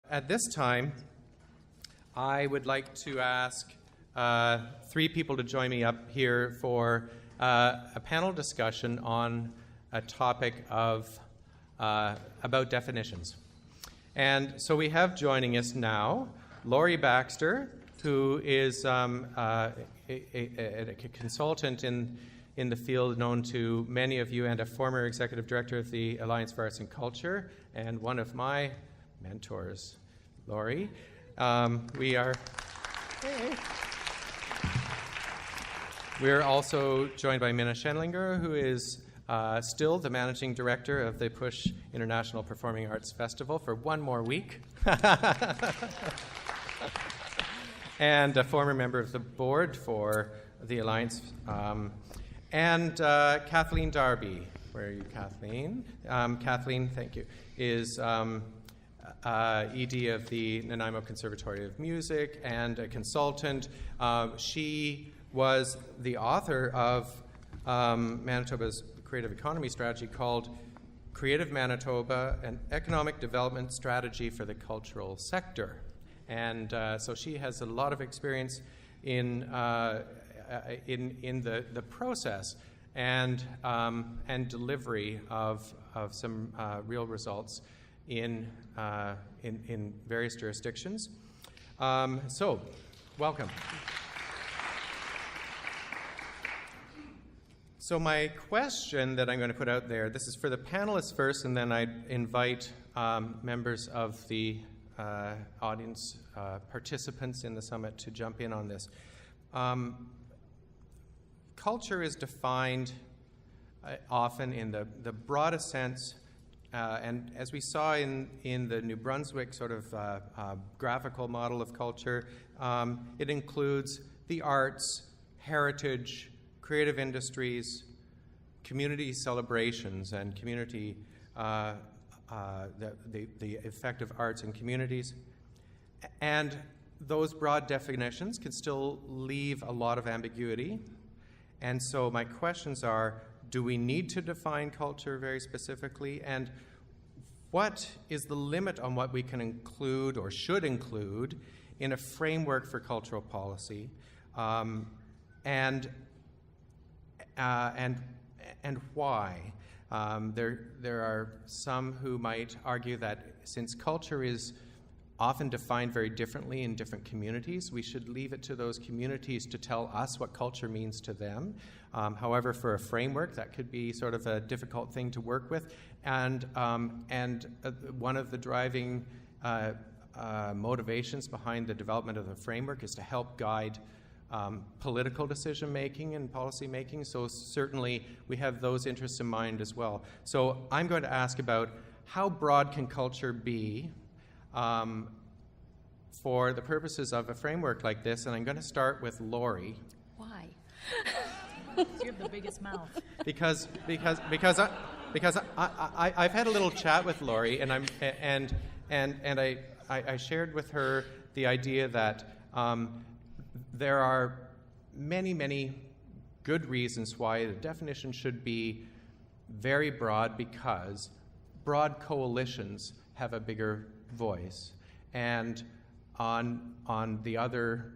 At this time, I would like to ask three people to join me up here for a panel discussion on a topic of about definitions. And so we have joining us now Laurie Baxter, who is a consultant in the field known to many of you and a former executive director of the Alliance for Arts and Culture and one of my mentors, Laurie. We're also joined by Minna Schendlinger, who is still the managing director of the Push International Performing Arts Festival for one more week. And a former member of the board for the Alliance. And Kathleen Darby. Where are you, Kathleen? Kathleen, thank you, is ED of the Nanaimo Conservatory of Music and a consultant. She was the author of Manitoba's creative economy strategy called Creative Manitoba, an economic development strategy for the cultural sector. And so she has a lot of experience in the process and delivery of some real results in various jurisdictions. So, welcome. So my question that I'm going to put out there, this is for the panelists first, and then I invite members of the audience, participants in the summit to jump in on this. Culture is defined often in the broadest sense, and as we saw in the New Brunswick sort of graphical model of culture, it includes the arts, heritage, creative industries, community celebrations, and community the effect of arts in communities. And those broad definitions can still leave a lot of ambiguity. And so my questions are, do we need to define culture very specifically? And what is the limit on what we can include or should include in a framework for cultural policy? And why? There are some who might argue that since culture is often defined very differently in different communities, we should leave it to those communities to tell us what culture means to them. However, for a framework, that could be sort of a difficult thing to work with. And one of the driving motivations behind the development of the framework is to help guide political decision-making and policy-making. So certainly we have those interests in mind as well. So I'm going to ask about how broad can culture be for the purposes of a framework like this, and I'm going to start with Laurie. Why? You have the biggest mouth. Because I've had a little chat with Laurie, and I shared with her the idea that there are many good reasons why the definition should be very broad, because broad coalitions have a bigger voice. And on the other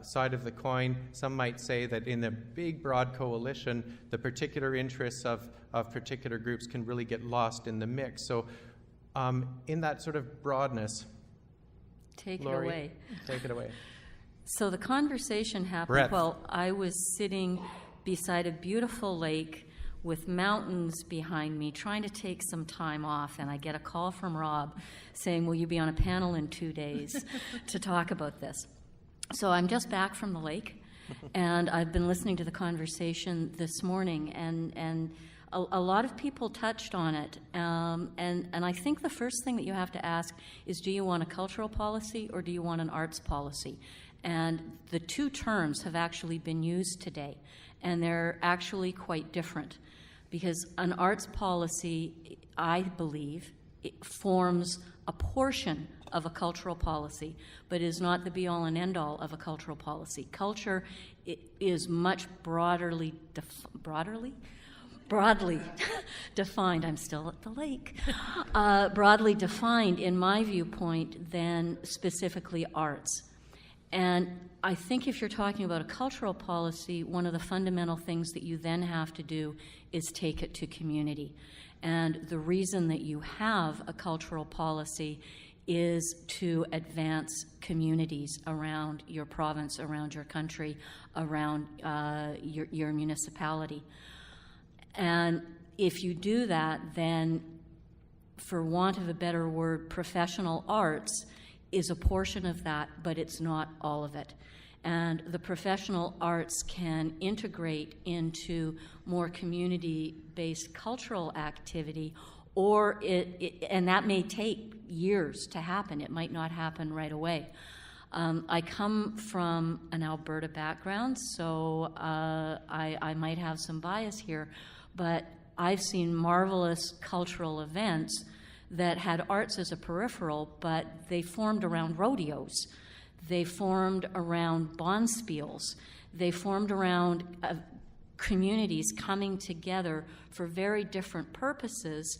side of the coin, some might say that in a big, broad coalition, the particular interests of particular groups can really get lost in the mix. So in that sort of broadness, Laurie, take it away. So the conversation happened while I was sitting beside a beautiful lake with mountains behind me, trying to take some time off, and I get a call from Rob saying, will you be on a panel in 2 days to talk about this? So I'm just back from the lake, and I've been listening to the conversation this morning, and a lot of people touched on it, and I think the first thing that you have to ask is, do you want a cultural policy or do you want an arts policy? And the two terms have actually been used today, and they're actually quite different, because an arts policy, I believe, it forms a portion of a cultural policy, but is not the be-all and end-all of a cultural policy. Culture is much broadly broadly defined, I'm still at the lake, broadly defined, in my viewpoint, than specifically arts. And I think if you're talking about a cultural policy, one of the fundamental things that you then have to do is take it to community. And the reason that you have a cultural policy is to advance communities around your province, around your country, around your municipality. And if you do that, then, for want of a better word, professional arts is a portion of that, but it's not all of it. And the professional arts can integrate into more community-based cultural activity, or and that may take years to happen. It might not happen right away. I come from an Alberta background, so I might have some bias here, but I've seen marvelous cultural events that had arts as a peripheral, but they formed around rodeos. They formed around bonspiels. They formed around communities coming together for very different purposes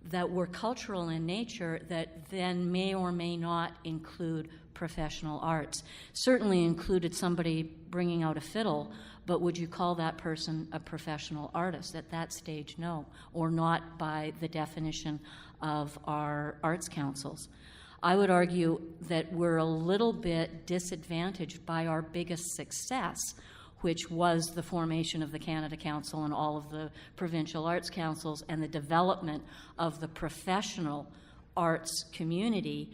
that were cultural in nature, that then may or may not include professional arts. Certainly included somebody bringing out a fiddle, but would you call that person a professional artist? At that stage, no, or not by the definition of our arts councils. I would argue that we're a little bit disadvantaged by our biggest success, which was the formation of the Canada Council and all of the provincial arts councils and the development of the professional arts community,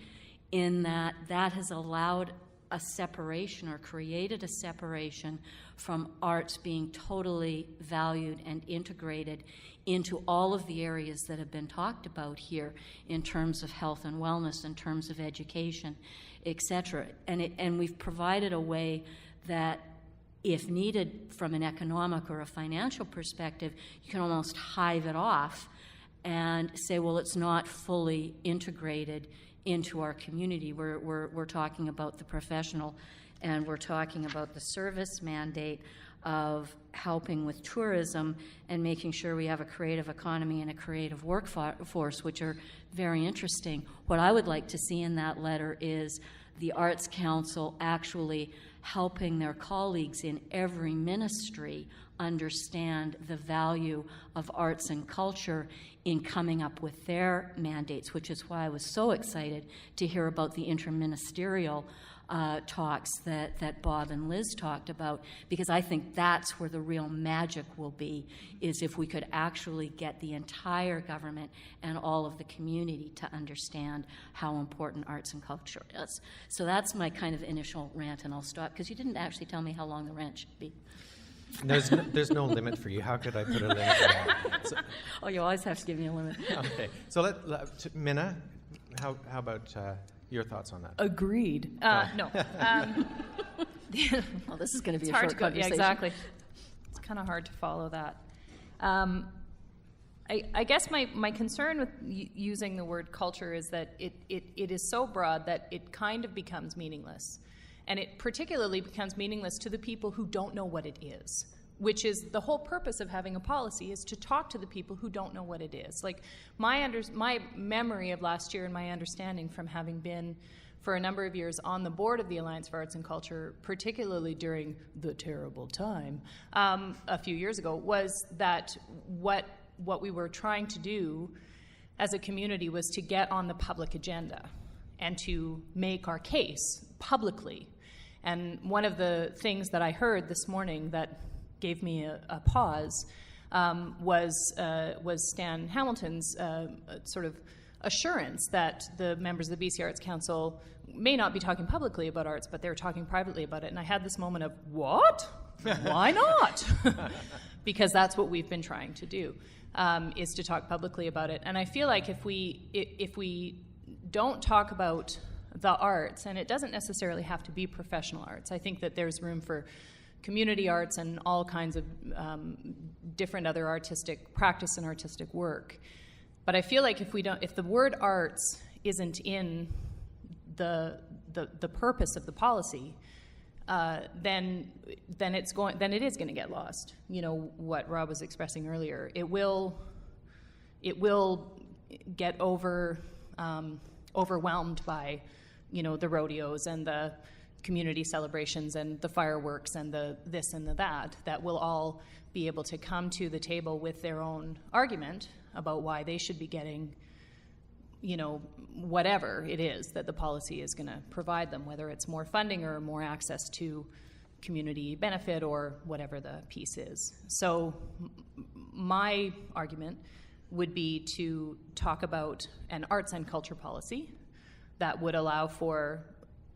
in that that has allowed a separation or created a separation from arts being totally valued and integrated into all of the areas that have been talked about here in terms of health and wellness, in terms of education, etc. And we've provided a way that, if needed from an economic or a financial perspective, you can almost hive it off and say, well, it's not fully integrated into our community. We're talking about the professional, and we're talking about the service mandate of helping with tourism and making sure we have a creative economy and a creative workforce, which are very interesting. What I would like to see in that letter is the Arts Council actually helping their colleagues in every ministry understand the value of arts and culture in coming up with their mandates, which is why I was so excited to hear about the interministerial talks that Bob and Liz talked about, because I think that's where the real magic will be, is if we could actually get the entire government and all of the community to understand how important arts and culture is. So that's my kind of initial rant, and I'll stop, because you didn't actually tell me how long the rant should be. There's no limit for you. How could I put a limit on that? So, oh, you always have to give me a limit. Okay. So Minna, how about your thoughts on that? Agreed. No. Well, this is going to be a hard short conversation. Yeah, exactly. It's kind of hard to follow that. I guess my concern with using the word culture is that it is so broad that it kind of becomes meaningless. And it particularly becomes meaningless to the people who don't know what it is, which is the whole purpose of having a policy, is to talk to the people who don't know what it is. Like, my memory of last year and my understanding from having been for a number of years on the board of the Alliance for Arts and Culture, particularly during the terrible time a few years ago, was that what we were trying to do as a community was to get on the public agenda and to make our case publicly. And one of the things that I heard this morning that gave me a pause was Stan Hamilton's sort of assurance that the members of the BC Arts Council may not be talking publicly about arts, but they're talking privately about it. And I had this moment of, what? Why not? Because that's what we've been trying to do, is to talk publicly about it. And I feel like if we don't talk about the arts, and it doesn't necessarily have to be professional arts. I think that there's room for community arts and all kinds of different other artistic practice and artistic work. But I feel like if the word arts isn't in the purpose of the policy, then it is going to get lost. You know, what Rob was expressing earlier. It will get overwhelmed by, you know, the rodeos and the community celebrations and the fireworks and the this and the that will all be able to come to the table with their own argument about why they should be getting, you know, whatever it is that the policy is going to provide them, whether it's more funding or more access to community benefit or whatever the piece is. So my argument would be to talk about an arts and culture policy that would allow for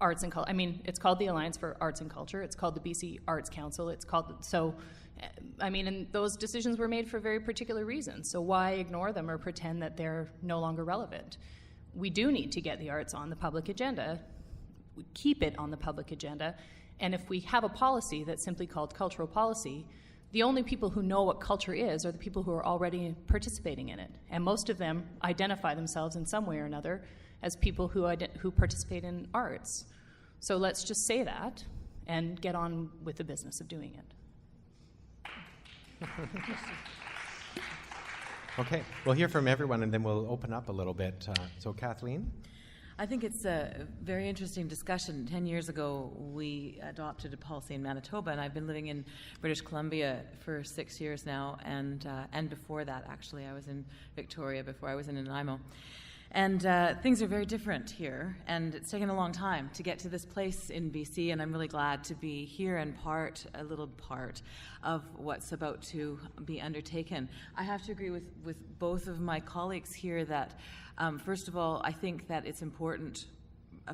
arts and culture. I mean, it's called the Alliance for Arts and Culture. It's called the BC Arts Council. It's called, so, I mean, and those decisions were made for very particular reasons. So why ignore them or pretend that they're no longer relevant? We do need to get the arts on the public agenda, keep it on the public agenda, and if we have a policy that's simply called cultural policy, the only people who know what culture is are the people who are already participating in it. And most of them identify themselves in some way or another as people who participate in arts. So let's just say that and get on with the business of doing it. Okay, we'll hear from everyone and then we'll open up a little bit. So Kathleen? I think it's a very interesting discussion. 10 years ago, we adopted a policy in Manitoba, and I've been living in British Columbia for 6 years now, and before that, actually, I was in Victoria before I was in Nanaimo. And things are very different here, and it's taken a long time to get to this place in BC, and I'm really glad to be here and a little part of what's about to be undertaken. I have to agree with both of my colleagues here that, first of all, I think that it's important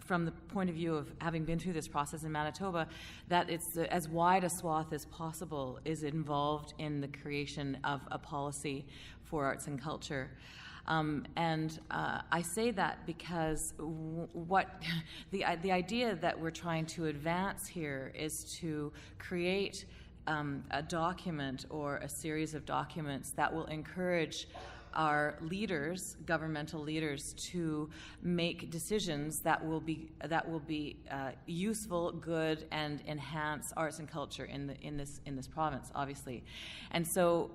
from the point of view of having been through this process in Manitoba, that it's as wide a swath as possible is involved in the creation of a policy for arts and culture. I say that because the idea that we're trying to advance here is to create a document or a series of documents that will encourage our leaders, governmental leaders, to make decisions that will be useful, good, and enhance arts and culture in this province, obviously. And so,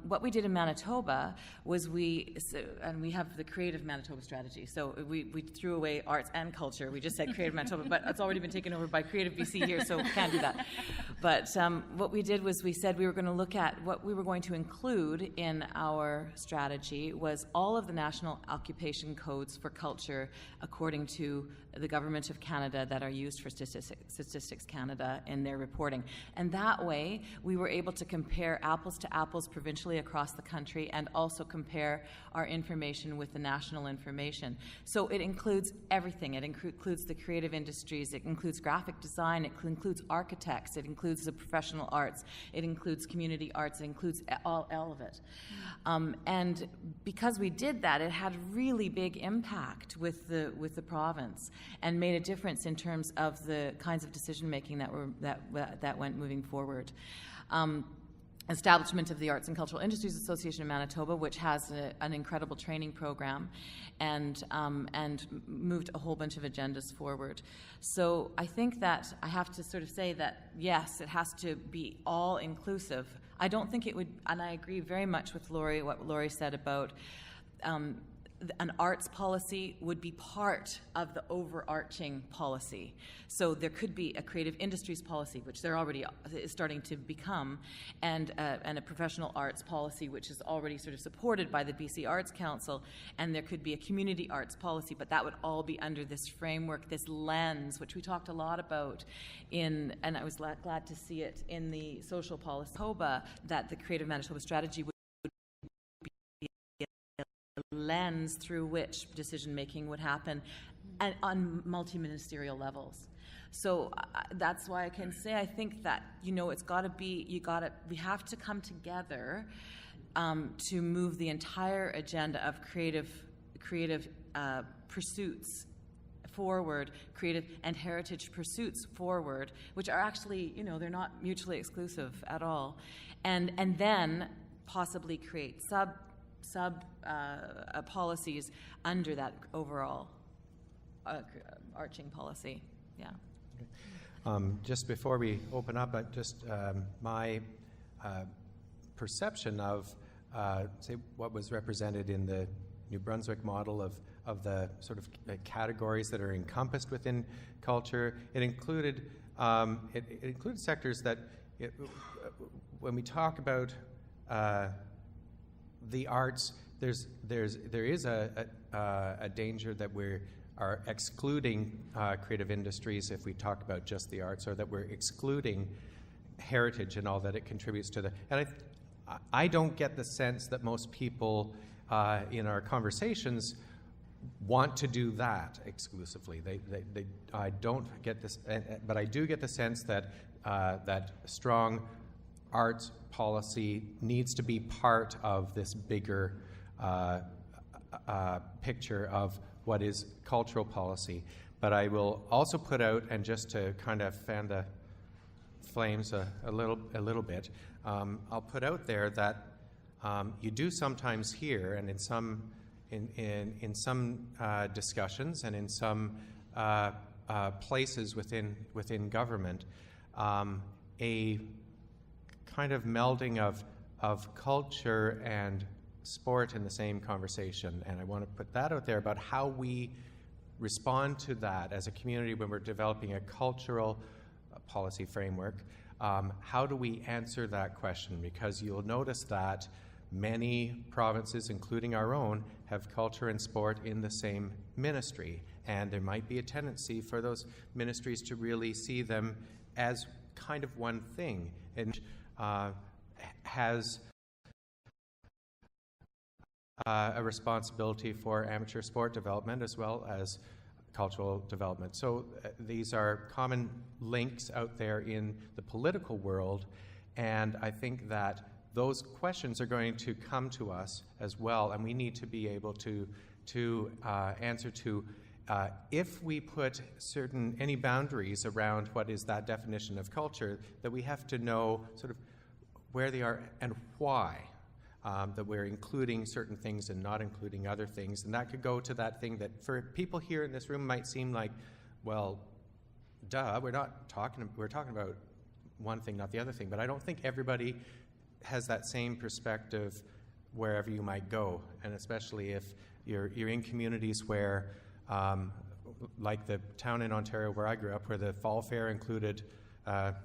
what we did in Manitoba was and we have the Creative Manitoba strategy. So we threw away arts and culture. We just said Creative Manitoba, but it's already been taken over by Creative BC here, so we can't do that. But what we did was we said we were going to look at what we were going to include in our strategy was all of the national occupation codes for culture according to the Government of Canada that are used for Statistics Canada in their reporting. And that way, we were able to compare apples to apples provincially across the country and also compare our information with the national information. So it includes everything. It includes the creative industries. It includes graphic design. It includes architects. It includes the professional arts. It includes community arts. It includes all of it. And because we did that, it had really big impact with the province and made a difference in terms of the kinds of decision making that went moving forward. Establishment of the Arts and Cultural Industries Association of Manitoba, which has an incredible training program, and moved a whole bunch of agendas forward. So I think that I have to sort of say that yes, it has to be all inclusive. I don't think it would, and I agree very much with Laurie, what Laurie said about an arts policy would be part of the overarching policy. So there could be a creative industries policy, which there already is starting to become, and a professional arts policy, which is already sort of supported by the BC Arts Council, and there could be a community arts policy, but that would all be under this framework, this lens, which we talked a lot about and I was glad to see it in the social policy, that the Creative Manitoba strategy would lens through which decision-making would happen and on multi-ministerial levels. So that's why I can say I think that, it's got to be, we have to come together to move the entire agenda of creative pursuits forward, creative and heritage pursuits forward, which are actually, they're not mutually exclusive at all. And then possibly create sub policies under that overall arching policy. Yeah. Just before we open up, my perception of, say, what was represented in the New Brunswick model of the sort of categories that are encompassed within culture. It included sectors that, when we talk about the arts, there is a danger that we are excluding creative industries if we talk about just the arts, or that we're excluding heritage and all that it contributes to the. And I don't get the sense that most people in our conversations want to do that exclusively. I don't get this, but I do get the sense that that strong arts policy needs to be part of this bigger picture of what is cultural policy. But I will also put out, and just to kind of fan the flames a little bit, I'll put out there that you do sometimes hear, and in some discussions and in some places within government, a kind of melding of culture and sport in the same conversation. And I want to put that out there about how we respond to that as a community when we're developing a cultural policy framework. How do we answer that question? Because you'll notice that many provinces, including our own, have culture and sport in the same ministry. And there might be a tendency for those ministries to really see them as kind of one thing, and has a responsibility for amateur sport development as well as cultural development. So these are common links out there in the political world, and I think that those questions are going to come to us as well, and we need to be able to answer to if we put any boundaries around what is that definition of culture, that we have to know sort of where they are and why. That we're including certain things and not including other things. And that could go to that thing that for people here in this room might seem like, well, duh, we're talking about one thing, not the other thing. But I don't think everybody has that same perspective wherever you might go. And especially if you're in communities where, like the town in Ontario where I grew up, where the fall fair included, a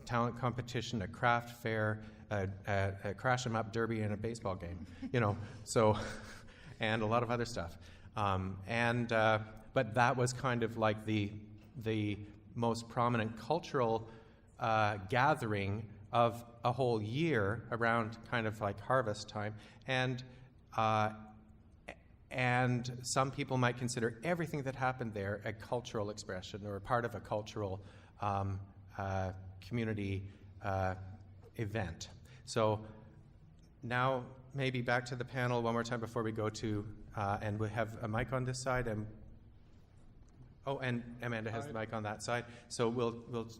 talent competition, a craft fair, a crash 'em up derby, and a baseball game, so, and a lot of other stuff. But that was kind of like the most prominent cultural gathering of a whole year around kind of like harvest time. And some people might consider everything that happened there a cultural expression or a part of a cultural community event. So now maybe back to the panel one more time before we go to, and we have a mic on this side, and Amanda has the mic on that side. So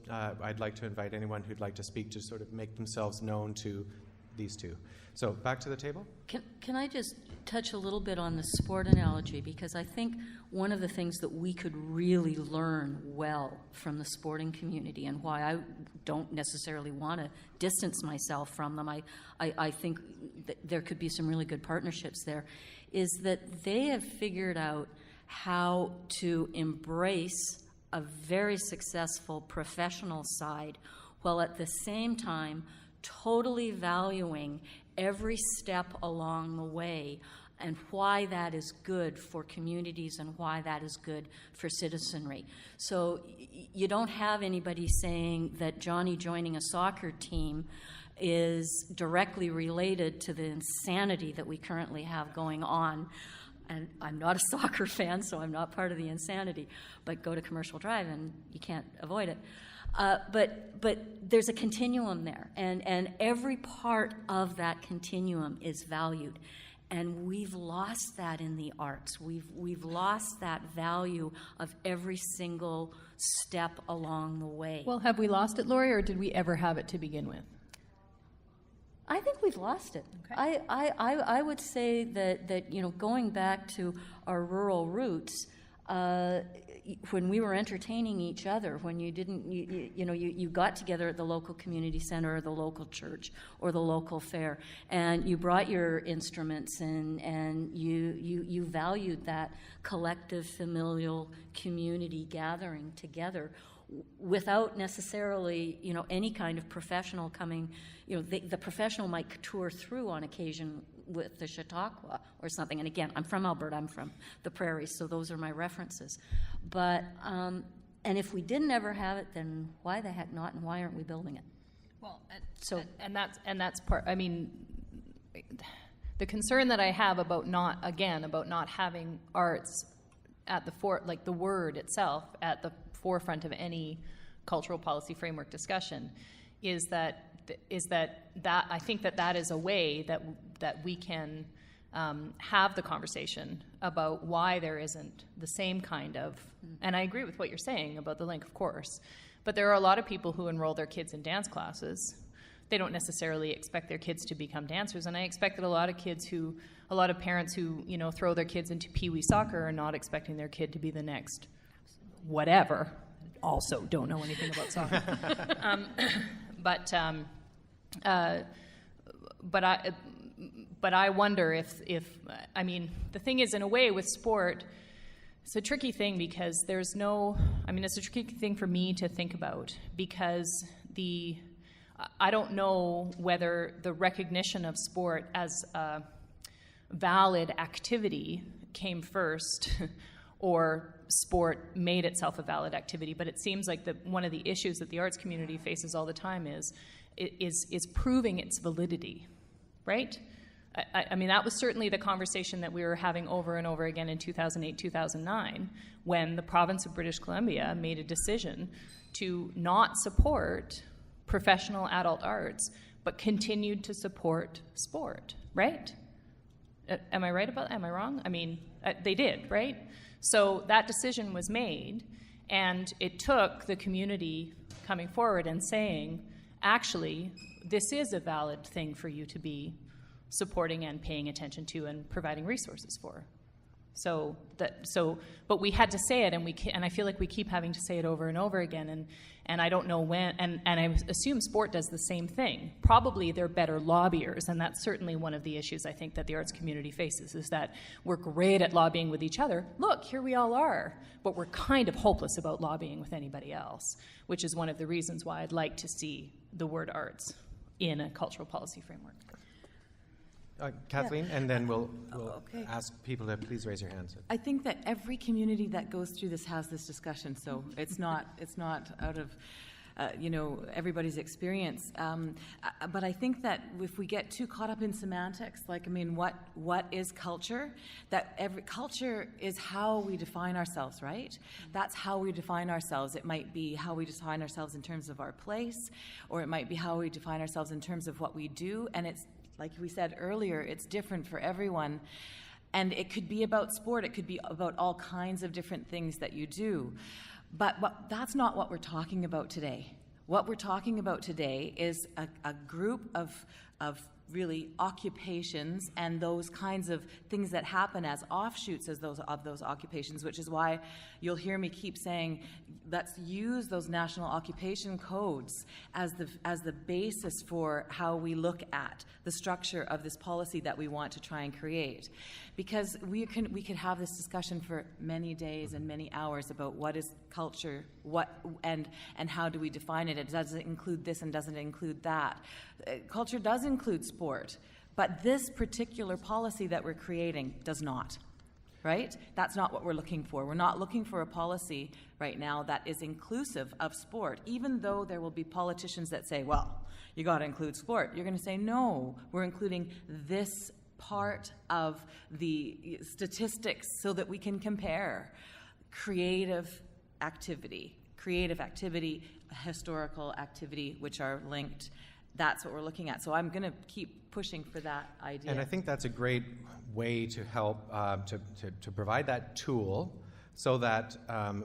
I'd like to invite anyone who'd like to speak to sort of make themselves known to these two. So back to the table. Can I just touch a little bit on the sport analogy? Because I think one of the things that we could really learn well from the sporting community, and why I don't necessarily want to distance myself from them, I think that there could be some really good partnerships there, is that they have figured out how to embrace a very successful professional side while at the same time totally valuing every step along the way, and why that is good for communities and why that is good for citizenry. So you don't have anybody saying that Johnny joining a soccer team is directly related to the insanity that we currently have going on. And I'm not a soccer fan, so I'm not part of the insanity, but go to Commercial Drive and you can't avoid it. But there's a continuum there, and every part of that continuum is valued. And we've lost that in the arts. We've lost that value of every single step along the way. Well, have we lost it, Lori, or did we ever have it to begin with? I think we've lost it. Okay. I would say that going back to our rural roots, when we were entertaining each other, when you didn't, you got together at the local community center or the local church or the local fair, and you brought your instruments and you valued that collective familial community gathering together without necessarily, any kind of professional coming. The professional might tour through on occasion with the Chautauqua or something. And again, I'm from Alberta, I'm from the prairies, so those are my references. But, and if we didn't ever have it, then why the heck not, and why aren't we building it? Well, that's part, I mean, the concern that I have about not having arts at the word itself at the forefront of any cultural policy framework discussion is that I think that is a way that we can have the conversation about why there isn't the same kind of, and I agree with what you're saying about the link, of course, but there are a lot of people who enroll their kids in dance classes. They don't necessarily expect their kids to become dancers, and I expect that a lot of parents who throw their kids into Pee-wee soccer are not expecting their kid to be the next whatever. Also don't know anything about soccer. But I wonder if I mean, the thing is, in a way, with sport, it's a tricky thing because it's a tricky thing for me to think about because I don't know whether the recognition of sport as a valid activity came first or sport made itself a valid activity, but it seems like one of the issues that the arts community faces all the time is proving its validity, right? I mean, that was certainly the conversation that we were having over and over again in 2008, 2009, when the province of British Columbia made a decision to not support professional adult arts, but continued to support sport, right? Am I right about that? Am I wrong? I mean, they did, right? So that decision was made, and it took the community coming forward and saying, actually, this is a valid thing for you to be supporting and paying attention to and providing resources for. But we had to say it, and I feel like we keep having to say it over and over again, and I don't know when, and I assume sport does the same thing. Probably they're better lobbyers, and that's certainly one of the issues I think that the arts community faces, is that we're great at lobbying with each other. Look, here we all are, but we're kind of hopeless about lobbying with anybody else, which is one of the reasons why I'd like to see the word arts in a cultural policy framework. Kathleen, and then we'll ask people to please raise your hands. I think that every community that goes through this has this discussion, so it's not out of everybody's experience. But I think that if we get too caught up in semantics, what is culture? That every culture is how we define ourselves, right? That's how we define ourselves. It might be how we define ourselves in terms of our place, or it might be how we define ourselves in terms of what we do, and it's, like we said earlier, it's different for everyone. And it could be about sport. It could be about all kinds of different things that you do. But that's not what we're talking about today. What we're talking about today is a group of really occupations and those kinds of things that happen as offshoots of those occupations, which is why you'll hear me keep saying, let's use those national occupation codes as the basis for how we look at the structure of this policy that we want to try and create. Because we could have this discussion for many days and many hours about what is culture, and how do we define it. Does it include this and doesn't it include that? Culture does include sport, but this particular policy that we're creating does not. Right? That's not what we're looking for. We're not looking for a policy right now that is inclusive of sport, even though there will be politicians that say, well, you got to include sport. You're going to say, no, we're including this part of the statistics so that we can compare creative activity, historical activity, which are linked. That's what we're looking at. So I'm going to keep pushing for that idea. And I think that's a great way to help to provide that tool so that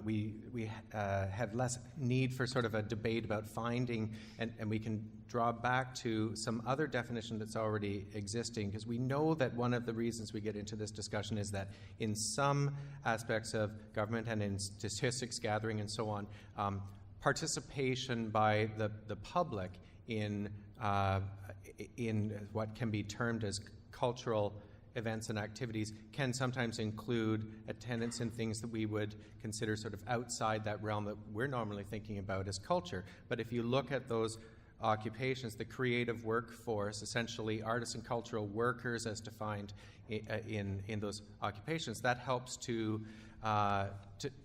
we have less need for sort of a debate about finding, and we can draw back to some other definition that's already existing, because we know that one of the reasons we get into this discussion is that in some aspects of government and in statistics gathering and so on, participation by the public in what can be termed as cultural events and activities can sometimes include attendance in things that we would consider sort of outside that realm that we're normally thinking about as culture. But if you look at those occupations, the creative workforce, essentially artists and cultural workers as defined in those occupations, that helps to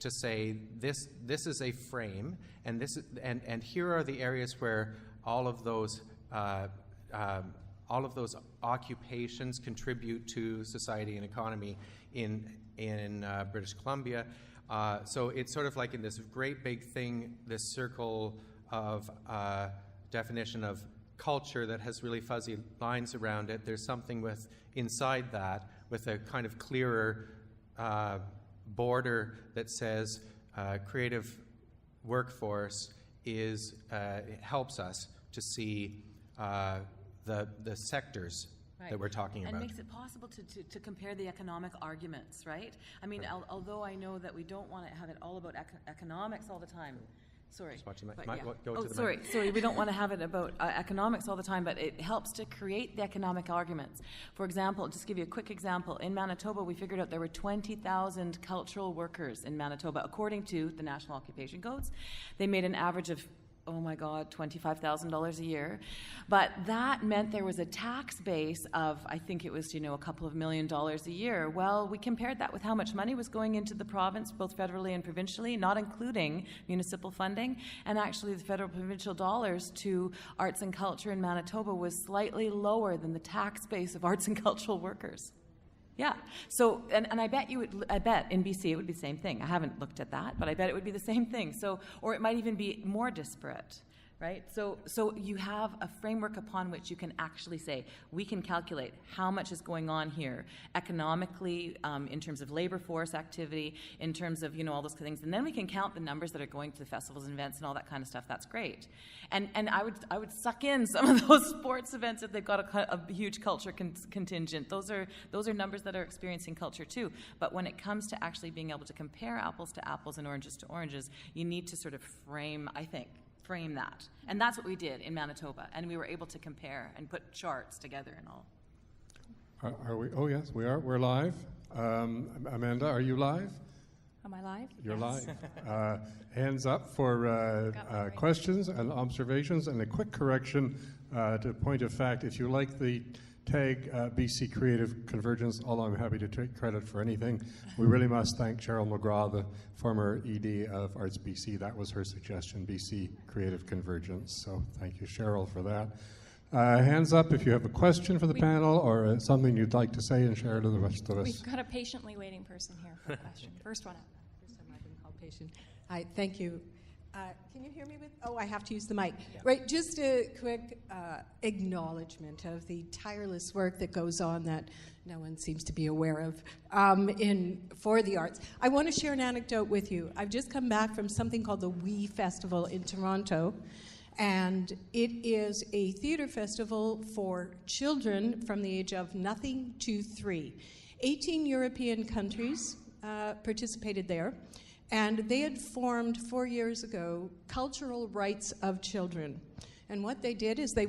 say this is a frame, and here are the areas where all of those occupations contribute to society and economy in British Columbia. So it's sort of like in this great big thing, this circle of definition of culture that has really fuzzy lines around it. There's something inside that with a kind of clearer border that says creative workforce helps us to see the sectors that we're talking about. And makes it possible to compare the economic arguments, right? I mean, although I know that we don't want to have it all about economics all the time. Sorry. Just watching Sorry, we don't want to have it about economics all the time, but it helps to create the economic arguments. For example, just give you a quick example. In Manitoba, we figured out there were 20,000 cultural workers in Manitoba, according to the National Occupation Codes. They made an average of $25,000 a year. But that meant there was a tax base of, I think it was, a couple of $1 million a year. Well, we compared that with how much money was going into the province, both federally and provincially, not including municipal funding. And actually, the federal provincial dollars to arts and culture in Manitoba was slightly lower than the tax base of arts and cultural workers. Yeah. So, and I bet in BC it would be the same thing. I haven't looked at that, but I bet it would be the same thing. So, or it might even be more disparate, right? So you have a framework upon which you can actually say, we can calculate how much is going on here economically, in terms of labor force activity, in terms of, all those things. And then we can count the numbers that are going to the festivals and events and all that kind of stuff. That's great. And I would suck in some of those sports events if they've got a huge culture contingent. Those are numbers that are experiencing culture too. But when it comes to actually being able to compare apples to apples and oranges to oranges, you need to sort of frame that. And that's what we did in Manitoba. And we were able to compare and put charts together and all. Are we? Oh, yes, we are. We're live. Amanda, are you live? Am I live? You're live. Hands up for questions and observations. And a quick correction to point of fact, if you like the tag BC Creative Convergence, although I'm happy to take credit for anything, we really must thank Cheryl McGraw, the former ED of Arts BC. That was her suggestion, BC Creative Convergence. So thank you, Cheryl, for that. Hands up if you have a question for the panel or something you'd like to say and share to the rest of us. We've got a patiently waiting person here for a question. First one up. First time I've been called patient. Hi, thank you. Can you hear me I have to use the mic. Yeah. Right, just a quick acknowledgement of the tireless work that goes on that no one seems to be aware of for the arts. I want to share an anecdote with you. I've just come back from something called the WE Festival in Toronto, and it is a theater festival for children from the age of nothing to 3. 18 European countries participated there. And they had formed 4 years ago Cultural Rights of Children. And what they did is they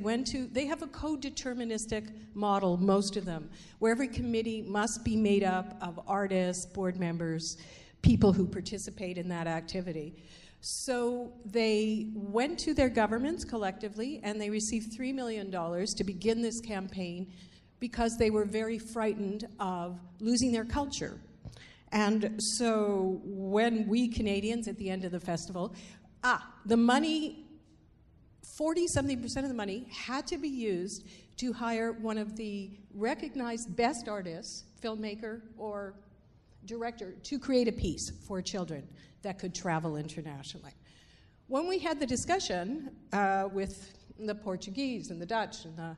have a co-deterministic model, most of them, where every committee must be made up of artists, board members, people who participate in that activity. So they went to their governments collectively and they received $3 million to begin this campaign because they were very frightened of losing their culture. And so when we Canadians at the end of the festival, the money, 40-something% of the money had to be used to hire one of the recognized best artists, filmmaker or director, to create a piece for children that could travel internationally. When we had the discussion with the Portuguese and the Dutch and the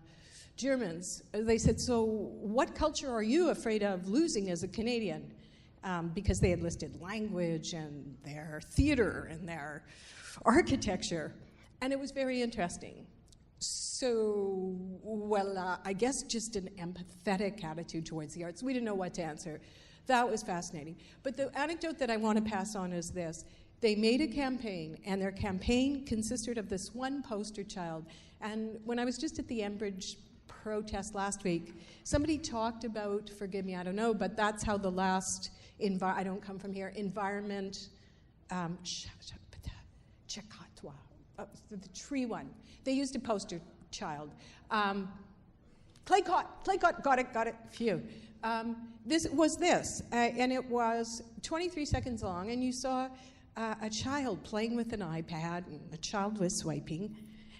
Germans, they said, so what culture are you afraid of losing as a Canadian? because they had listed language and their theater and their architecture. And it was very interesting. So, I guess just an empathetic attitude towards the arts. We didn't know what to answer. That was fascinating. But the anecdote that I want to pass on is this. They made a campaign, and their campaign consisted of this one poster child. And when I was just at the Enbridge protest last week, somebody talked about, forgive me, I don't know, but that's how the last, I don't come from here, environment, the tree one. They used a poster child. Clay caught, got it, phew. This was this, and it was 23 seconds long, and you saw a child playing with an iPad, and the child was swiping,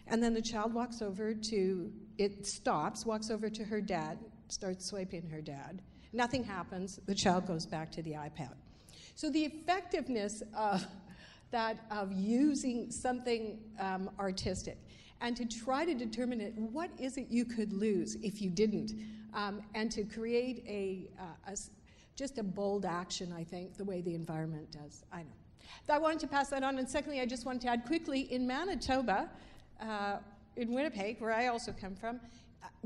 and then the child walks over to, it stops, walks over to her dad, starts swiping her dad. Nothing happens, the child goes back to the iPad. So the effectiveness of using something artistic and to try to determine what is it you could lose if you didn't, and to create just a bold action, I think, the way the environment does. I know. I wanted to pass that on, and secondly, I just wanted to add quickly, in Manitoba, in Winnipeg, where I also come from,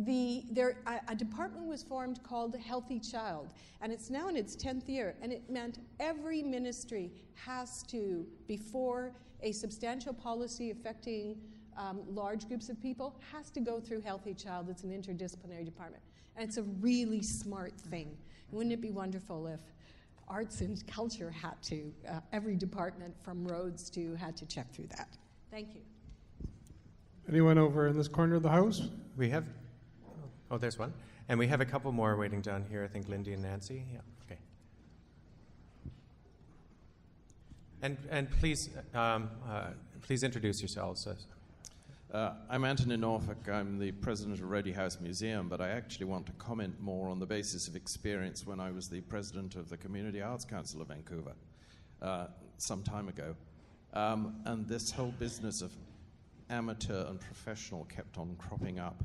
a department was formed called Healthy Child, and it's now in its 10th year, and it meant every ministry has to, before a substantial policy affecting large groups of people, has to go through Healthy Child. It's an interdisciplinary department, and it's a really smart thing. Wouldn't it be wonderful if arts and culture had to, every department from roads to had to check through that? Thank you. Anyone over in this corner of the house? We have, oh, there's one. And we have a couple more waiting down here, I think Lindy and Nancy. Yeah, okay. And please introduce yourselves. I'm Anthony Norfolk. I'm the president of Roddy House Museum, but I actually want to comment more on the basis of experience when I was the president of the Community Arts Council of Vancouver some time ago. And this whole business of amateur and professional kept on cropping up.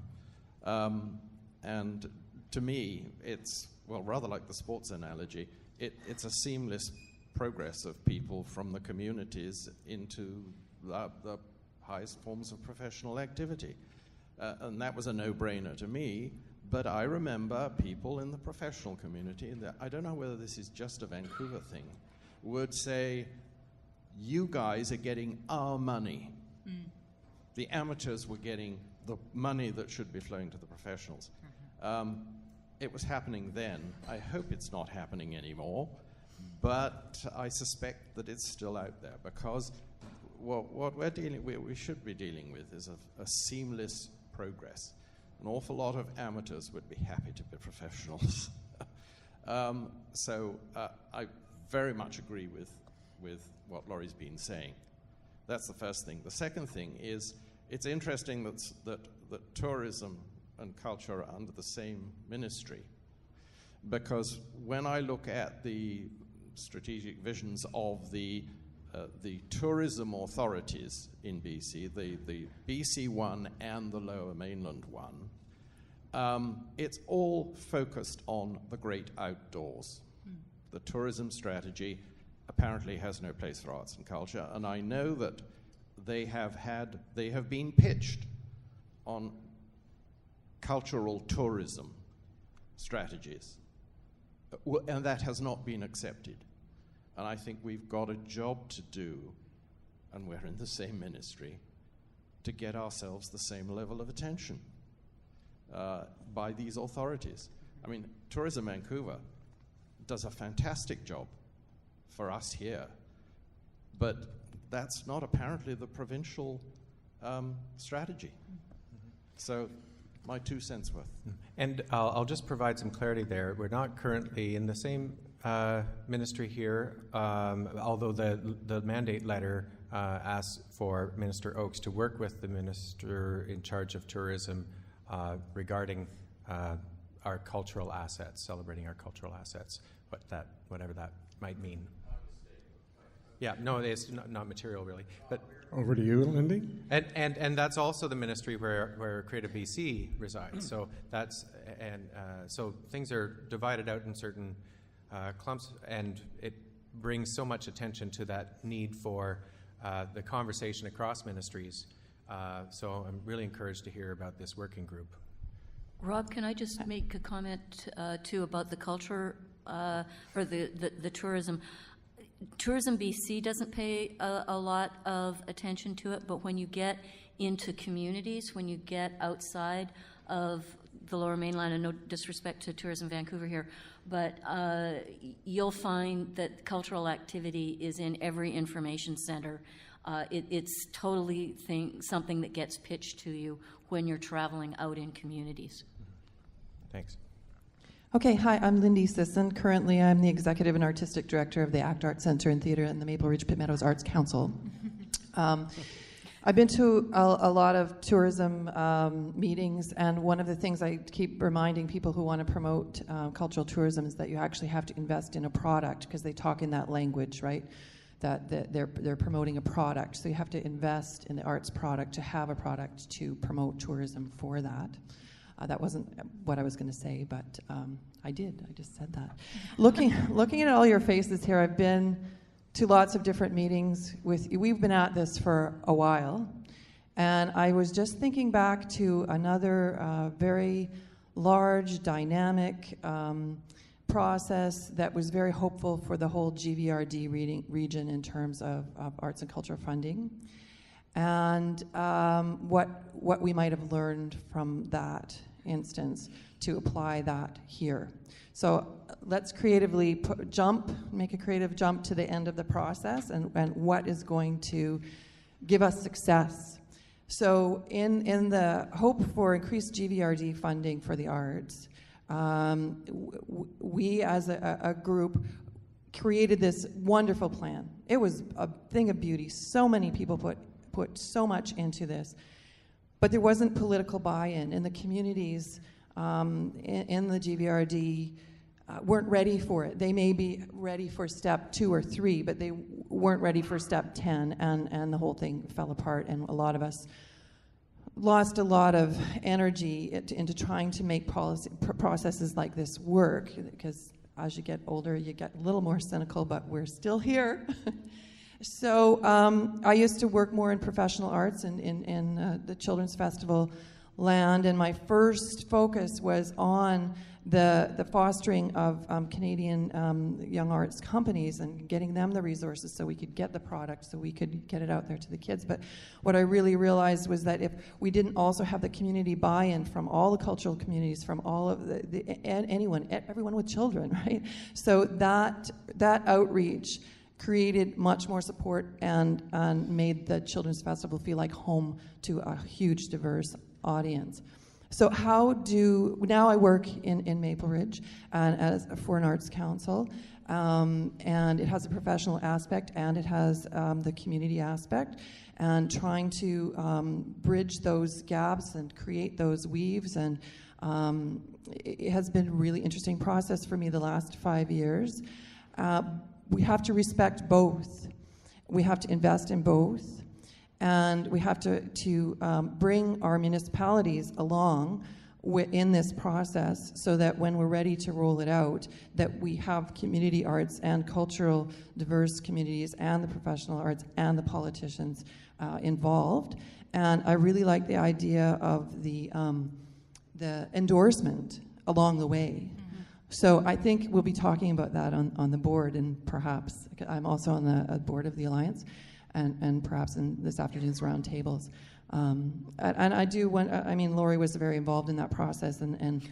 And to me, it's, well, rather like the sports analogy, it's a seamless progress of people from the communities into the highest forms of professional activity. And that was a no-brainer to me, but I remember people in the professional community, that I don't know whether this is just a Vancouver thing, would say, you guys are getting our money. The amateurs were getting the money that should be flowing to the professionals. It was happening then. I hope it's not happening anymore, but I suspect that it's still out there, because what we should be dealing with is a seamless progress. An awful lot of amateurs would be happy to be professionals. So I very much agree with what Laurie's been saying. That's the first thing. The second thing is, it's interesting that tourism and culture are under the same ministry, because when I look at the strategic visions of the tourism authorities in BC, the BC one and the Lower Mainland one, it's all focused on the great outdoors. The tourism strategy apparently has no place for arts and culture, and I know that they have been pitched on cultural tourism strategies, and that has not been accepted. And I think we've got a job to do, and we're in the same ministry, to get ourselves the same level of attention by these authorities. I mean, Tourism Vancouver does a fantastic job for us here, but that's not apparently the provincial strategy. So my 2 cents worth. And I'll just provide some clarity there. We're not currently in the same ministry here, although the mandate letter asks for Minister Oakes to work with the minister in charge of tourism regarding our cultural assets, celebrating our cultural assets, whatever that might mean. Yeah, no, it's not material really. But over to you, Lindy. And that's also the ministry where Creative BC resides. So so things are divided out in certain clumps, and it brings so much attention to that need for the conversation across ministries. So I'm really encouraged to hear about this working group. Rob, can I just make a comment too about the culture or the tourism? Tourism BC doesn't pay a lot of attention to it, but when you get into communities, when you get outside of the Lower Mainland, and no disrespect to Tourism Vancouver here, but you'll find that cultural activity is in every information center. It's totally something that gets pitched to you when you're traveling out in communities. Thanks. Okay, hi, I'm Lindy Sisson. Currently, I'm the Executive and Artistic Director of the ACT Arts Centre and Theatre and the Maple Ridge Pitt Meadows Arts Council. I've been to a lot of tourism meetings, and one of the things I keep reminding people who want to promote cultural tourism is that you actually have to invest in a product, because they talk in that language, right? That they're promoting a product. So you have to invest in the arts product to have a product to promote tourism for that. That wasn't what I was going to say, but I did. I just said that. Looking at all your faces here, I've been to lots of different meetings with you. We've been at this for a while, and I was just thinking back to another very large, dynamic process that was very hopeful for the whole GVRD region in terms of arts and culture funding, and what we might have learned from that instance to apply that here. So let's creatively make a creative jump to the end of the process and what is going to give us success. So in the hope for increased GVRD funding for the arts, we as a group created this wonderful plan. It was a thing of beauty. So many people put so much into this. But there wasn't political buy-in, and the communities in the GVRD weren't ready for it. They may be ready for step 2 or 3, but they weren't ready for step 10, and the whole thing fell apart, and a lot of us lost a lot of energy into trying to make processes like this work, because as you get older, you get a little more cynical, but we're still here. So I used to work more in professional arts in the Children's Festival land, and my first focus was on the fostering of Canadian young arts companies and getting them the resources so we could get the product, so we could get it out there to the kids. But what I really realized was that if we didn't also have the community buy-in from all the cultural communities, from all of everyone with children, right? So that outreach created much more support and made the Children's Festival feel like home to a huge, diverse audience. So now I work in Maple Ridge for an arts council, and it has a professional aspect and it has the community aspect, and trying to bridge those gaps and create those weaves, and it has been a really interesting process for me the last 5 years. We have to respect both. We have to invest in both. And we have to bring our municipalities along in this process so that when we're ready to roll it out, that we have community arts and cultural diverse communities and the professional arts and the politicians involved. And I really like the idea of the endorsement along the way. So I think we'll be talking about that on the board, and perhaps I'm also on the board of the Alliance, and perhaps in this afternoon's roundtables. And I do want, Laurie was very involved in that process, and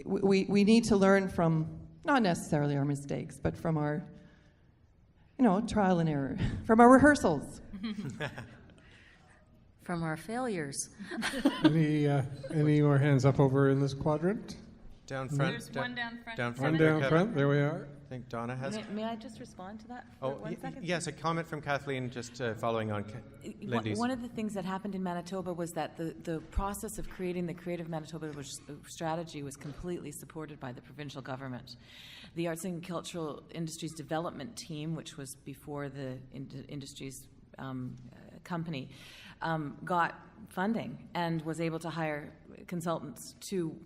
we need to learn from, not necessarily our mistakes, but from our, trial and error, from our rehearsals. From our failures. Any more hands up over in this quadrant? Down front. There's one down front. Down front. One down front. There we are. I think Donna has. May I just respond to that for 1 second? Yes, a comment from Kathleen, just following on Lindy's. One of the things that happened in Manitoba was that the process of creating the Creative Manitoba strategy was completely supported by the provincial government. The Arts and Cultural Industries Development Team, which was before the industries company, got funding and was able to hire consultants,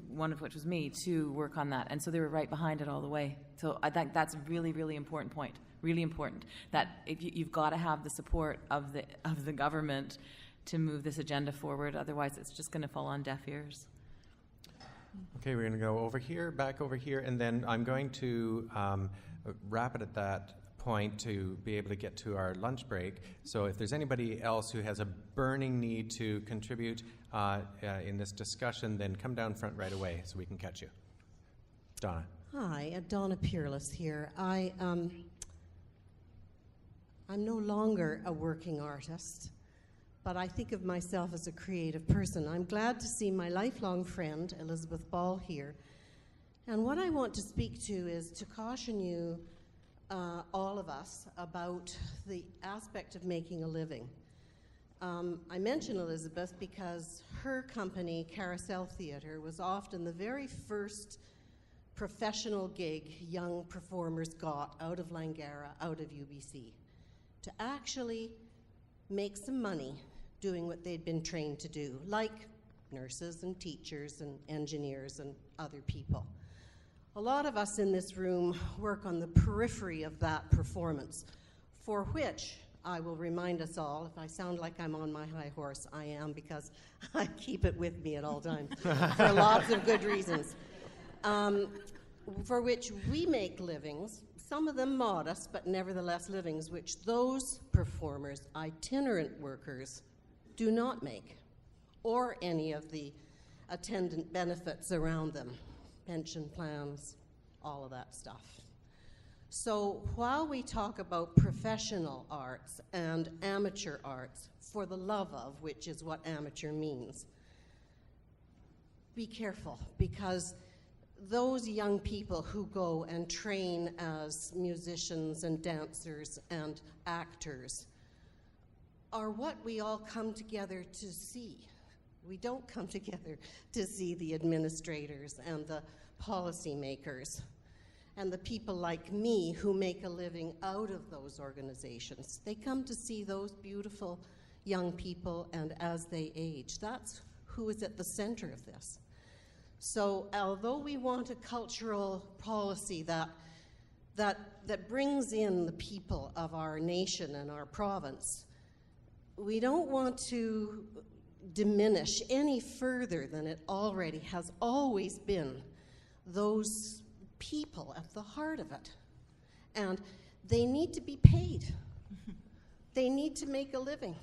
one of which was me, to work on that. And so they were right behind it all the way. So I think that's a really, really important point. Really important that if you've got to have the support of the government to move this agenda forward. Otherwise, it's just going to fall on deaf ears. Okay, we're going to go over here, back over here, and then I'm going to wrap it at that point to be able to get to our lunch break. So if there's anybody else who has a burning need to contribute in this discussion, then come down front right away so we can catch you. Donna. Hi, Donna Peerless here. I'm no longer a working artist, but I think of myself as a creative person. I'm glad to see my lifelong friend, Elizabeth Ball, here. And what I want to speak to is to caution you, all of us, about the aspect of making a living. I mention Elizabeth because her company, Carousel Theatre, was often the very first professional gig young performers got out of Langara, out of UBC, to actually make some money doing what they'd been trained to do, like nurses and teachers and engineers and other people. A lot of us in this room work on the periphery of that performance, for which I will remind us all, if I sound like I'm on my high horse, I am, because I keep it with me at all times, for lots of good reasons, for which we make livings, some of them modest, but nevertheless livings, which those performers, itinerant workers, do not make, or any of the attendant benefits around them, pension plans, all of that stuff. So while we talk about professional arts and amateur arts, for the love of, which is what amateur means, be careful, because those young people who go and train as musicians and dancers and actors are what we all come together to see. We don't come together to see the administrators and the policymakers and the people like me who make a living out of those organizations. They come to see those beautiful young people, and as they age, that's who is at the center of this. So although we want a cultural policy that brings in the people of our nation and our province, we don't want to diminish any further than it already has always been those people at the heart of it. And they need to be paid. They need to make a living.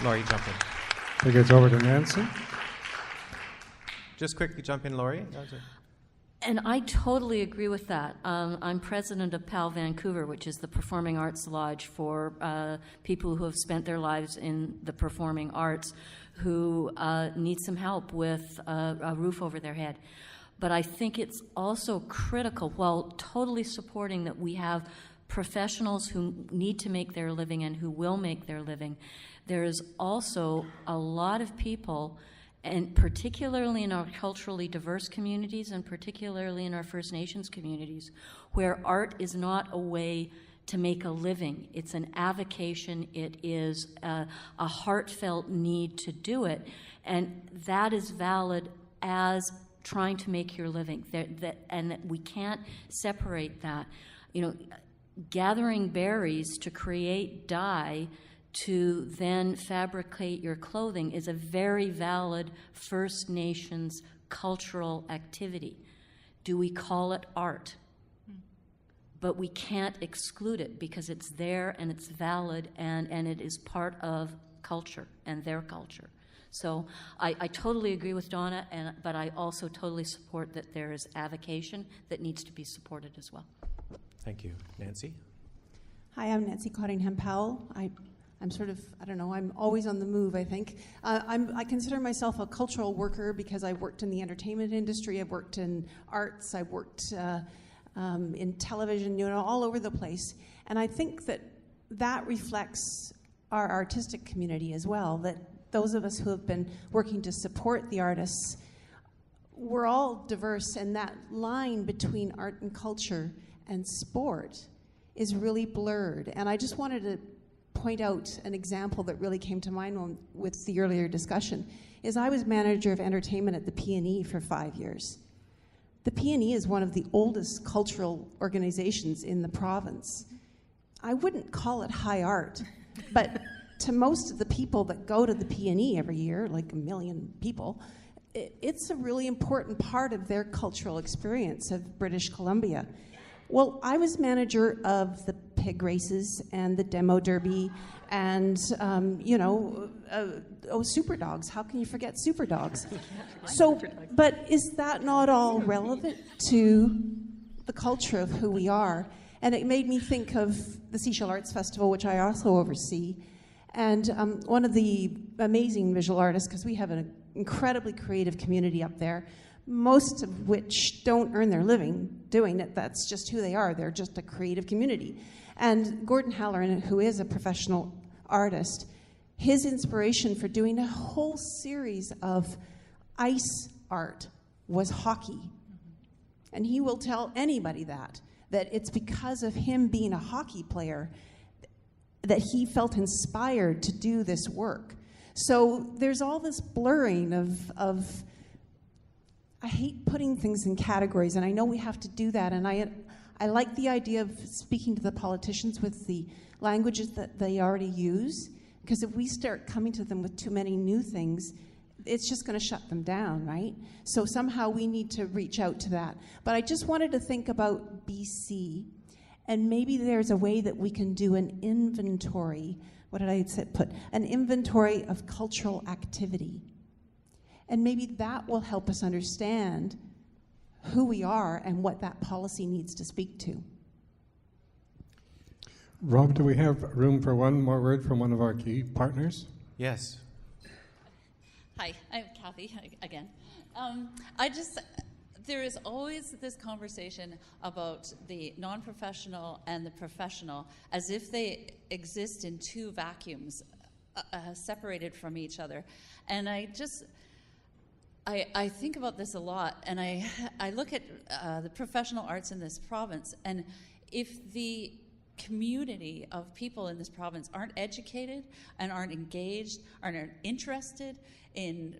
Laurie, jump in. I think it's over to Nancy. Just quickly jump in, Laurie. And I totally agree with that. I'm president of PAL Vancouver, which is the Performing Arts Lodge for people who have spent their lives in the performing arts who need some help with a roof over their head. But I think it's also critical, while totally supporting that we have professionals who need to make their living and who will make their living, there is also a lot of people, and particularly in our culturally diverse communities and particularly in our First Nations communities, where art is not a way to make a living. It's an avocation. It is a heartfelt need to do it. And that is valid as trying to make your living. And that we can't separate that. You know, gathering berries to create dye to then fabricate your clothing is a very valid First Nations cultural activity. Do we call it art? But we can't exclude it because it's there and it's valid and it is part of culture and their culture. So I totally agree with Donna, but I also totally support that there is avocation that needs to be supported as well. Thank you. Nancy? Hi, I'm Nancy Cottingham-Powell. I'm sort of, I don't know, I'm always on the move, I think. I consider myself a cultural worker because I've worked in the entertainment industry, I've worked in arts, I've worked in television, you know, all over the place. And I think that reflects our artistic community as well, that those of us who have been working to support the artists, we're all diverse, and that line between art and culture and sport is really blurred. And I just wanted to point out an example that really came to mind with the earlier discussion, is I was manager of entertainment at the P&E for 5 years. The P&E is one of the oldest cultural organizations in the province. I wouldn't call it high art, but to most of the people that go to the P&E every year, like 1 million people, it's a really important part of their cultural experience of British Columbia. Well, I was manager of the pig races and the demo derby and, super dogs. How can you forget super dogs? But is that not all relevant to the culture of who we are? And it made me think of the Seashell Arts Festival, which I also oversee. And one of the amazing visual artists, because we have an incredibly creative community up there, most of which don't earn their living doing it. That's just who they are. They're just a creative community. And Gordon Halloran, who is a professional artist, his inspiration for doing a whole series of ice art was hockey. And he will tell anybody that it's because of him being a hockey player that he felt inspired to do this work. So there's all this blurring of I hate putting things in categories, and I know we have to do that, and I like the idea of speaking to the politicians with the languages that they already use, because if we start coming to them with too many new things, it's just going to shut them down, right? So somehow we need to reach out to that. But I just wanted to think about BC, and maybe there's a way that we can do an inventory. What did I put? An inventory of cultural activity. And maybe that will help us understand who we are and what that policy needs to speak to. Rob, do we have room for one more word from one of our key partners? Yes. Hi, I'm Kathy again. There is always this conversation about the non-professional and the professional as if they exist in two vacuums, separated from each other. And I think about this a lot, and I look at the professional arts in this province, and if the community of people in this province aren't educated and aren't engaged, aren't interested in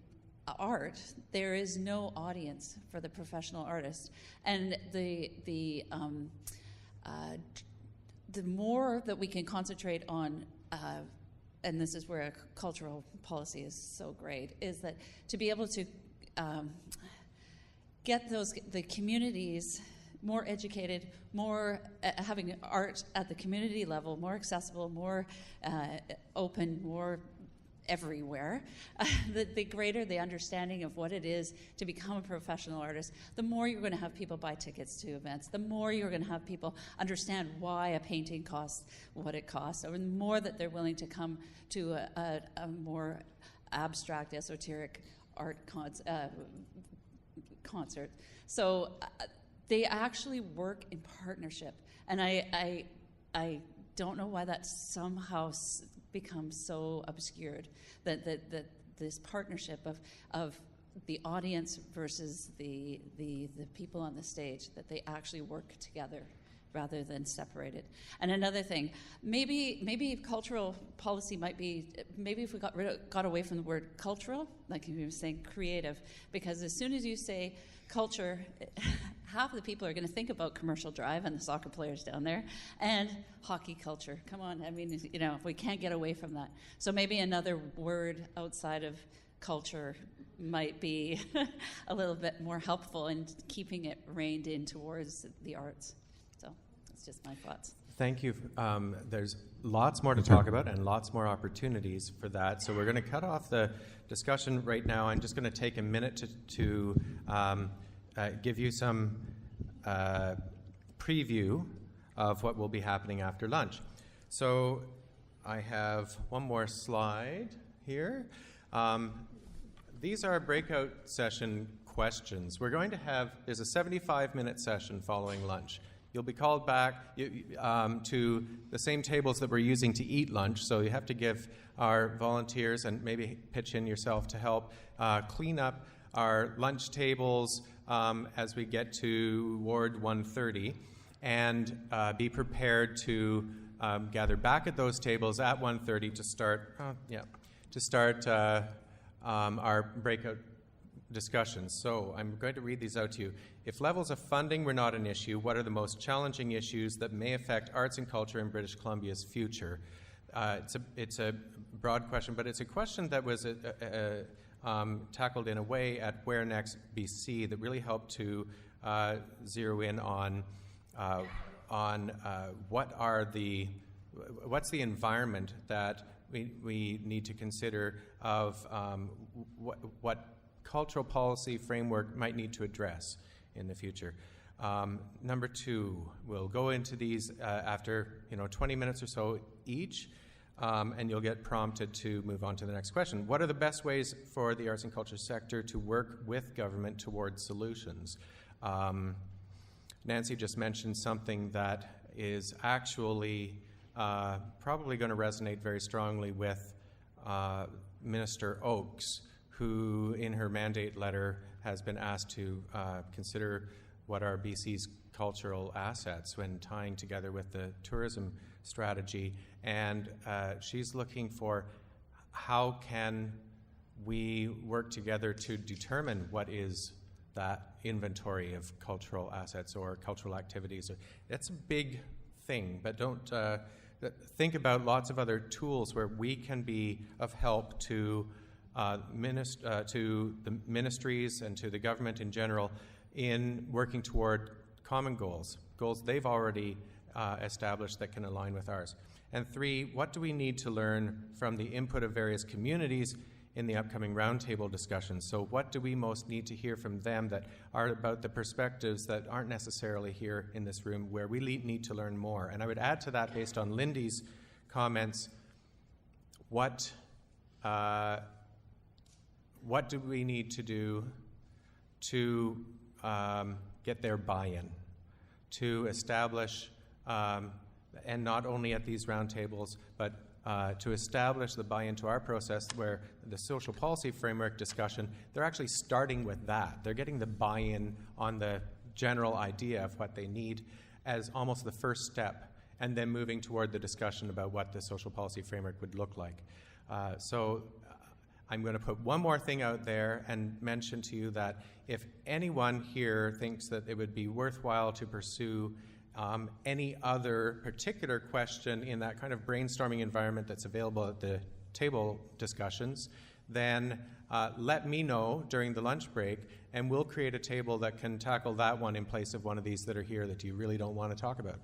art, there is no audience for the professional artist. And the more that we can concentrate on, and this is where a cultural policy is so great, is that to be able to get the communities more educated, more having art at the community level, more accessible, more open, more everywhere, the greater the understanding of what it is to become a professional artist, the more you're going to have people buy tickets to events, the more you're going to have people understand why a painting costs what it costs, or the more that they're willing to come to a more abstract, esoteric art concert. So they actually work in partnership, and I don't know why that somehow becomes so obscured, that this partnership of the audience versus the people on the stage, that they actually work together rather than separated. And another thing, maybe cultural policy might be, maybe if we got away from the word cultural, like you were saying, creative, because as soon as you say culture, half of the people are going to think about Commercial Drive and the soccer players down there and hockey culture. Come on, I mean, we can't get away from that. So maybe another word outside of culture might be a little bit more helpful in keeping it reined in towards the arts. So that's just my thoughts. Thank you. There's lots more to talk about and lots more opportunities for that. So we're going to cut off the discussion right now. I'm just going to take a minute to give you some preview of what will be happening after lunch. So I have one more slide here. These are breakout session questions. We're going to there's a 75-minute session following lunch. You'll be called back to the same tables that we're using to eat lunch, so you have to give our volunteers and maybe pitch in yourself to help clean up our lunch tables as we get to Ward 130. and be prepared to gather back at those tables at 1:30 to start our breakout discussions. So I'm going to read these out to you. If levels of funding were not an issue, what are the most challenging issues that may affect arts and culture in British Columbia's future? It's a broad question, but it's a question that was tackled in a way at Where Next BC that really helped to zero in on what's the environment that we need to consider of what cultural policy framework might need to address in the future. Number two, we'll go into these after 20 minutes or so each, and you'll get prompted to move on to the next question. What are the best ways for the arts and culture sector to work with government towards solutions? Nancy just mentioned something that is actually probably going to resonate very strongly with Minister Oakes, who in her mandate letter has been asked to consider what are BC's cultural assets when tying together with the tourism strategy. And she's looking for how can we work together to determine what is that inventory of cultural assets or cultural activities. It's a big thing, but don't think about lots of other tools where we can be of help to the ministries and to the government in general in working toward common goals they've already established that can align with ours. And three, what do we need to learn from the input of various communities in the upcoming roundtable discussions? So what do we most need to hear from them that are about the perspectives that aren't necessarily here in this room, where we need to learn more? And I would add to that, based on Lindy's comments, what do we need to do to get their buy-in, to establish, and not only at these roundtables, but to establish the buy-in to our process, where the social policy framework discussion, they're actually starting with that. They're getting the buy-in on the general idea of what they need as almost the first step, and then moving toward the discussion about what the social policy framework would look like. So I'm going to put one more thing out there and mention to you that if anyone here thinks that it would be worthwhile to pursue any other particular question in that kind of brainstorming environment that's available at the table discussions, then let me know during the lunch break, and we'll create a table that can tackle that one in place of one of these that are here that you really don't want to talk about.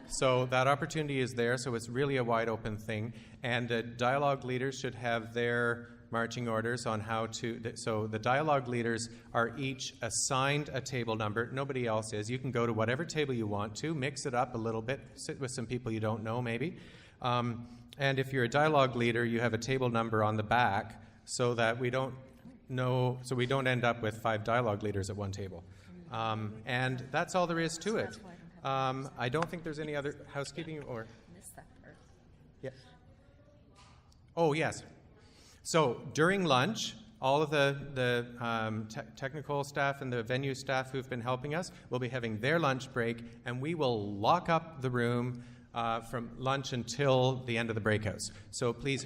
So that opportunity is there, so it's really a wide open thing. And dialogue leaders should have their marching orders on how to, so the dialogue leaders are each assigned a table number. Nobody else is. You can go to whatever table you want to, mix it up a little bit, sit with some people you don't know maybe. And if you're a dialogue leader, you have a table number on the back so that we don't end up with 5 dialogue leaders at one table. And that's all there is to it. I don't think there's any other housekeeping or... Missed that part. Yeah. Oh, yes. So during lunch, all of the technical staff and the venue staff who've been helping us will be having their lunch break, and we will lock up the room from lunch until the end of the breakouts. So please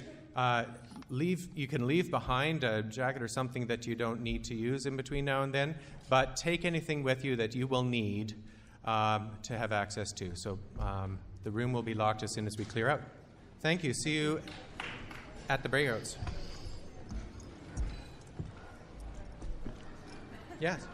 you can leave behind a jacket or something that you don't need to use in between now and then, but take anything with you that you will need to have access to. So the room will be locked as soon as we clear out. Thank you. See you at the breakouts. Yes.